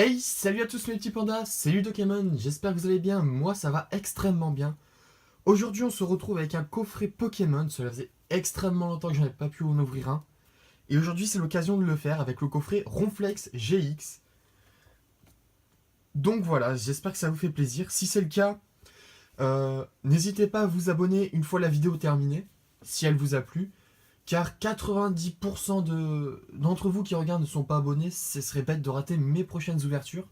Hey, salut à tous mes petits pandas, c'est Ludokemon, j'espère que vous allez bien, moi ça va extrêmement bien. Aujourd'hui on se retrouve avec un coffret Pokémon, cela faisait extrêmement longtemps que j'en avais pas pu en ouvrir un. Et aujourd'hui c'est l'occasion de le faire avec le coffret Ronflex GX. Donc voilà, j'espère que ça vous fait plaisir. Si c'est le cas, n'hésitez pas à vous abonner une fois la vidéo terminée, si elle vous a plu. Car 90% d'entre vous qui regardent ne sont pas abonnés, ce serait bête de rater mes prochaines ouvertures.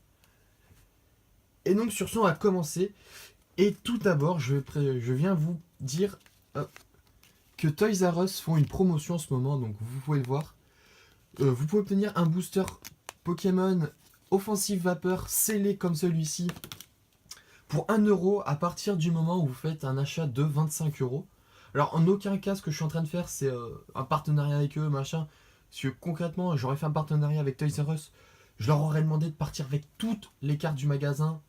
Et donc sur ce on va commencer. Et tout d'abord, je viens vous dire que Toys R Us font une promotion en ce moment, donc vous pouvez le voir. Vous pouvez obtenir un booster Pokémon Offensive Vapeur scellé comme celui-ci pour 1€ à partir du moment où vous faites un achat de 25€. Alors en aucun cas ce que je suis en train de faire c'est un partenariat avec eux, machin. Parce que concrètement j'aurais fait un partenariat avec Toys R Us, je leur aurais demandé de partir avec toutes les cartes du magasin.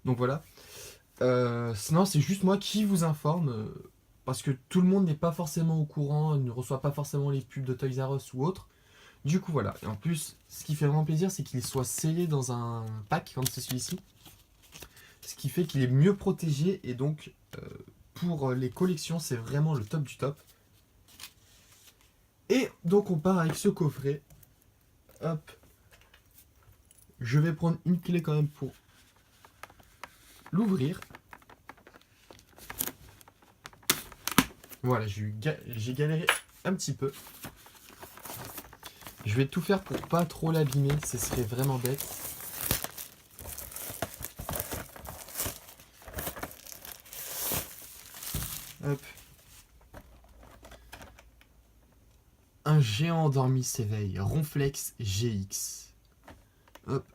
Donc voilà. Sinon, c'est juste moi qui vous informe, parce que tout le monde n'est pas forcément au courant, ne reçoit pas forcément les pubs de Toys R Us ou autre. Du coup, voilà. Et en plus, ce qui fait vraiment plaisir, c'est qu'il soit scellé dans un pack, comme c'est celui-ci. Ce qui fait qu'il est mieux protégé, et donc, pour les collections, c'est vraiment le top du top. Et donc, on part avec ce coffret. Hop. Je vais prendre une clé quand même pour l'ouvrir. Voilà, j'ai galéré un petit peu. Je vais tout faire pour pas trop l'abîmer, ce serait vraiment bête. Hop. Un géant endormi s'éveille, Ronflex GX. Hop.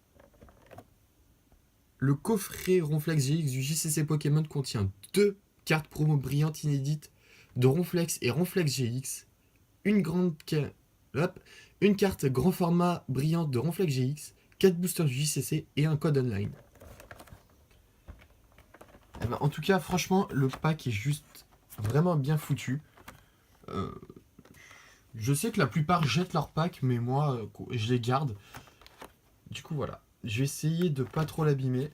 Le coffret Ronflex GX du JCC Pokémon contient 2 cartes promo brillantes inédites de Ronflex et Ronflex GX, une grande hop, une carte grand format brillante de Ronflex GX, 4 boosters du JCC et un code online. Eh ben, en tout cas, franchement, le pack est juste vraiment bien foutu. Euh, je sais que la plupart jettent leur pack, mais moi, je les garde. Du coup, voilà. Je vais essayer de pas trop l'abîmer.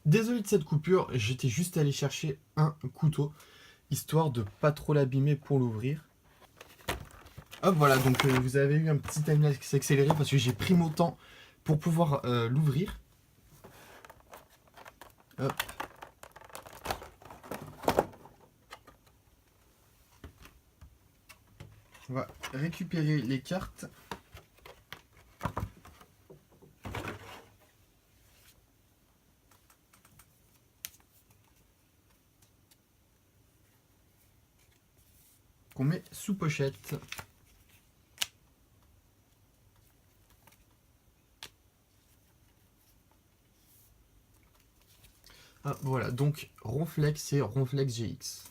Désolé de cette coupure, j'étais juste allé chercher un couteau, histoire de pas trop l'abîmer pour l'ouvrir. Hop, voilà, donc vous avez eu un petit timelapse accéléré parce que j'ai pris mon temps pour pouvoir l'ouvrir. Hop. On va récupérer les cartes. Qu'on met sous pochette. Ah, voilà, donc Ronflex et Ronflex GX.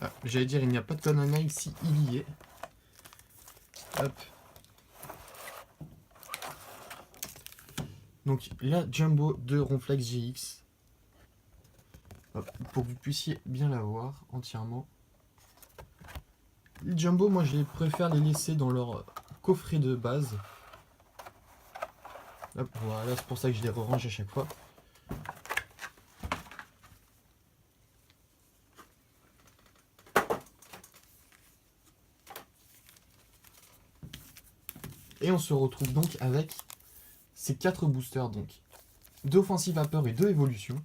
Ah, j'allais dire, il n'y a pas de code online ici, il y est. Hop. Donc la Jumbo de Ronflex GX. Hop, pour que vous puissiez bien la voir entièrement. Les Jumbo, moi je les préfère les laisser dans leur coffret de base. Hop, voilà, c'est pour ça que je les range à chaque fois. Et on se retrouve donc avec ces 4 boosters, donc 2 offensive vapeur et 2 évolutions,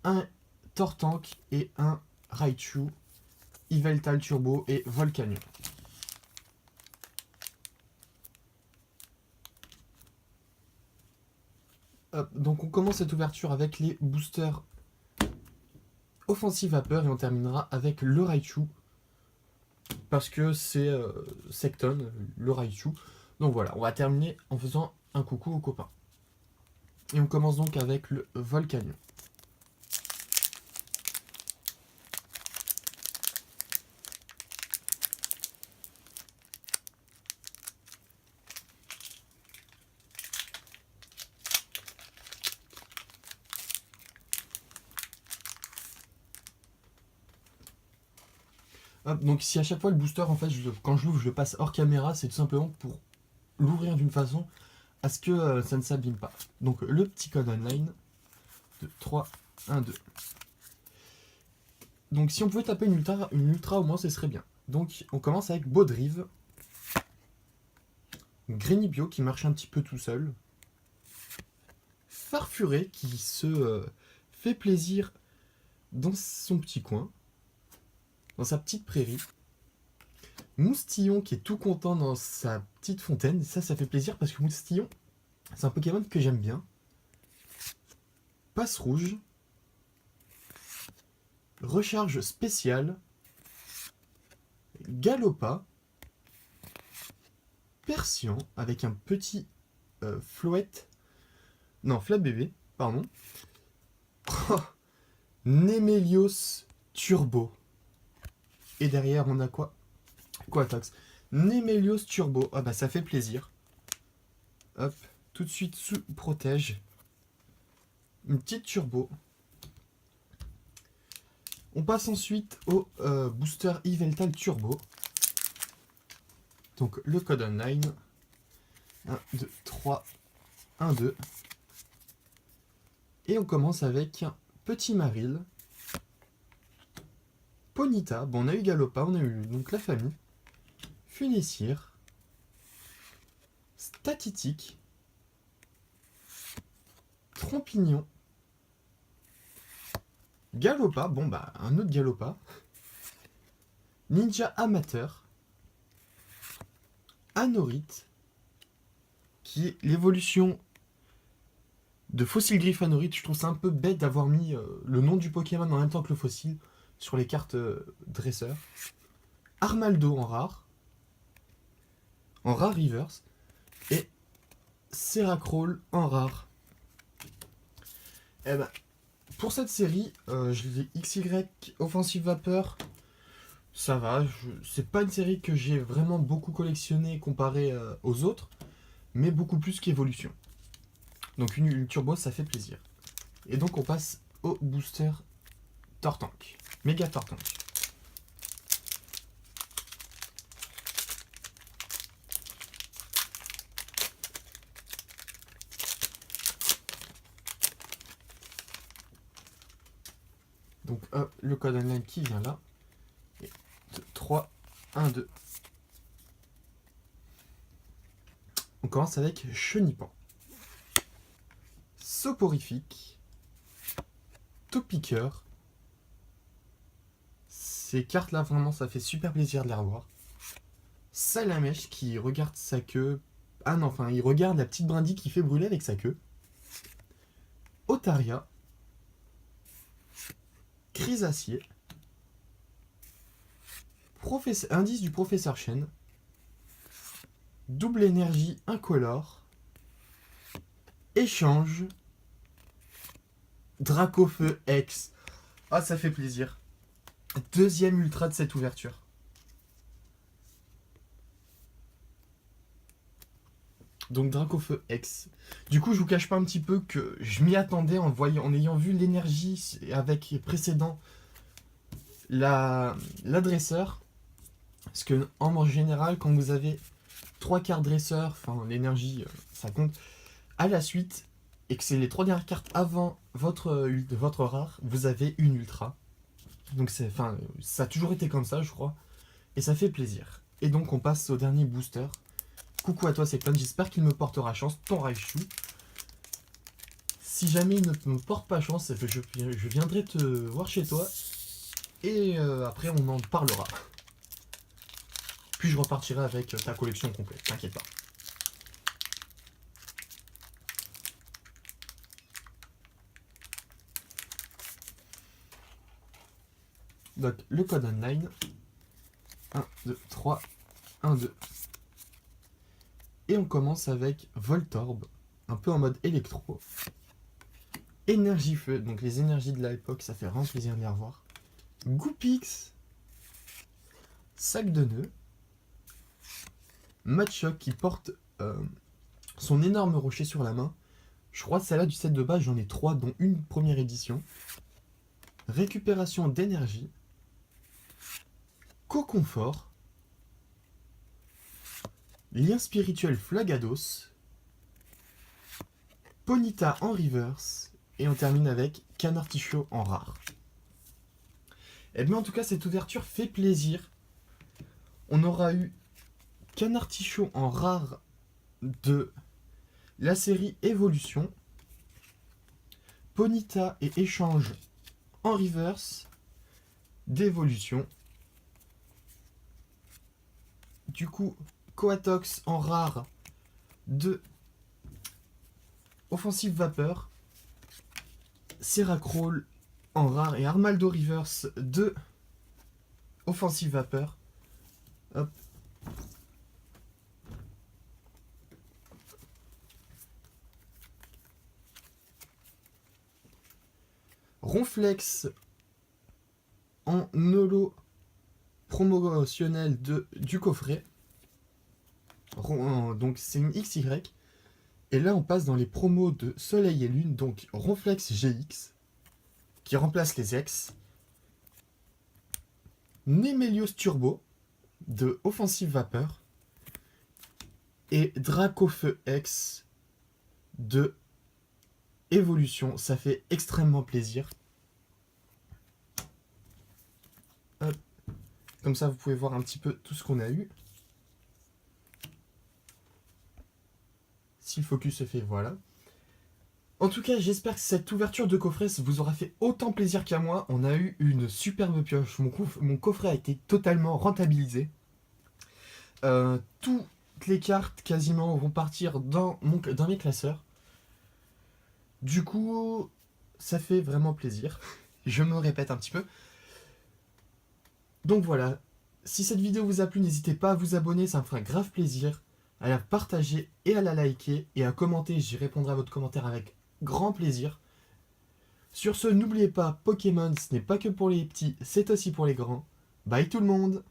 un Tortank et un Raichu, Yveltal Turbo et Volcanion. Hop, donc on commence cette ouverture avec les boosters offensive vapeur et on terminera avec le Raichu parce que c'est Secton, le Raichu. Donc voilà, on va terminer en faisant un coucou aux copains. Et on commence donc avec le Volcanion. Hop, donc si à chaque fois le booster, en fait, quand je l'ouvre, je le passe hors caméra, c'est tout simplement pour l'ouvrir d'une façon à ce que ça ne s'abîme pas. Donc le petit code online de 3, 1, 2. Donc si on pouvait taper une ultra au moins, ce serait bien. Donc on commence avec Baudrive, Grenibio qui marche un petit peu tout seul, Farfuré qui se fait plaisir dans son petit coin, dans sa petite prairie, Moustillon qui est tout content dans sa petite fontaine. Ça fait plaisir parce que Moustillon, c'est un Pokémon que j'aime bien. Passe rouge, recharge spéciale, Galopa, Persian avec un petit Floette, non, Flabébé, pardon. Némélios Turbo. Et derrière, on a quoi? Quatox. Némélios Turbo. Ah bah ça fait plaisir. Hop, tout de suite sous protège. Une petite turbo. On passe ensuite au booster Yveltal Turbo. Donc le code online. 1, 2, 3, 1, 2. Et on commence avec Petit Maril. Ponita. Bon, on a eu Galopa, on a eu donc la famille. Funessir. Statitique. Trompignon. Galopa, bon bah un autre Galopa. Ninja Amateur. Anorite, qui est l'évolution de Fossile Griffe Anorite. Je trouve ça un peu bête d'avoir mis le nom du Pokémon en même temps que le fossile sur les cartes dresseurs. Armaldo en rare reverse, et Seracrawl en rare. Et ben, pour cette série, je l'ai XY Offensive Vapeur. Ça va, c'est pas une série que j'ai vraiment beaucoup collectionné comparé aux autres, mais beaucoup plus qu'Evolution. Donc une turbo, ça fait plaisir. Et donc on passe au booster Tortank. Méga Tortank. Donc hop, le code online qui vient là. Et 3, 1, 2. On commence avec Chenipan. Soporifique. Topiqueur. Ces cartes là, vraiment, ça fait super plaisir de les revoir. Salamèche qui regarde sa queue. Ah non, enfin, il regarde la petite brindille qui fait brûler avec sa queue. Otaria. Chrysacier. Indice du professeur Chen. Double énergie incolore. Échange. Dracofeu X. Ah, ça fait plaisir. Deuxième ultra de cette ouverture. Donc Dracofeu X. Du coup, je vous cache pas un petit peu que je m'y attendais en ayant vu l'énergie avec précédent l'adresseur. Parce que en général, quand vous avez 3 cartes dresseurs, enfin l'énergie, ça compte, à la suite, et que c'est les 3 dernières cartes avant votre rare, vous avez une ultra. Donc ça a toujours été comme ça, je crois. Et ça fait plaisir. Et donc on passe au dernier booster. Coucou à toi Secton, j'espère qu'il me portera chance, ton Raichu. Si jamais il ne me porte pas chance, je viendrai te voir chez toi. Et après on en parlera. Puis je repartirai avec ta collection complète, t'inquiète pas. Donc le code online. 1, 2, 3, 1, 2. Et on commence avec Voltorb, un peu en mode électro. Énergie feu, donc les énergies de l'époque, ça fait vraiment plaisir de les revoir. Goupix, sac de nœuds. Machoc qui porte son énorme rocher sur la main. Je crois que celle-là du set de base, j'en ai 3, dont une première édition. Récupération d'énergie. Coconfort, Lien spirituel Flagados, Ponyta en reverse, et on termine avec Canartichaud en rare. Et bien en tout cas cette ouverture fait plaisir. On aura eu Canartichaud en rare de la série Evolution, Ponyta et Échange en reverse d'Evolution. Du coup, Coatox en rare de Offensive Vapeur, Seracrawl en rare et Armaldo reverse de Offensive Vapeur. Hop. Ronflex en holo promotionnel du coffret. Donc c'est une XY. Et là on passe dans les promos de Soleil et Lune. Donc Ronflex GX qui remplace les ex. Nemelios Turbo de Offensive Vapeur. Et Dracofeu X de Evolution. Ça fait extrêmement plaisir. Hop. Comme ça vous pouvez voir un petit peu tout ce qu'on a eu. Si le focus se fait, voilà. En tout cas, j'espère que cette ouverture de coffret vous aura fait autant plaisir qu'à moi. On a eu une superbe pioche. Mon coffret a été totalement rentabilisé. Toutes les cartes quasiment vont partir dans mes classeurs. Du coup, ça fait vraiment plaisir. Je me répète un petit peu. Donc voilà. Si cette vidéo vous a plu, n'hésitez pas à vous abonner, ça me fera grave plaisir. À la partager et à la liker et à commenter, j'y répondrai à votre commentaire avec grand plaisir. Sur ce, n'oubliez pas, Pokémon, ce n'est pas que pour les petits, c'est aussi pour les grands. Bye tout le monde!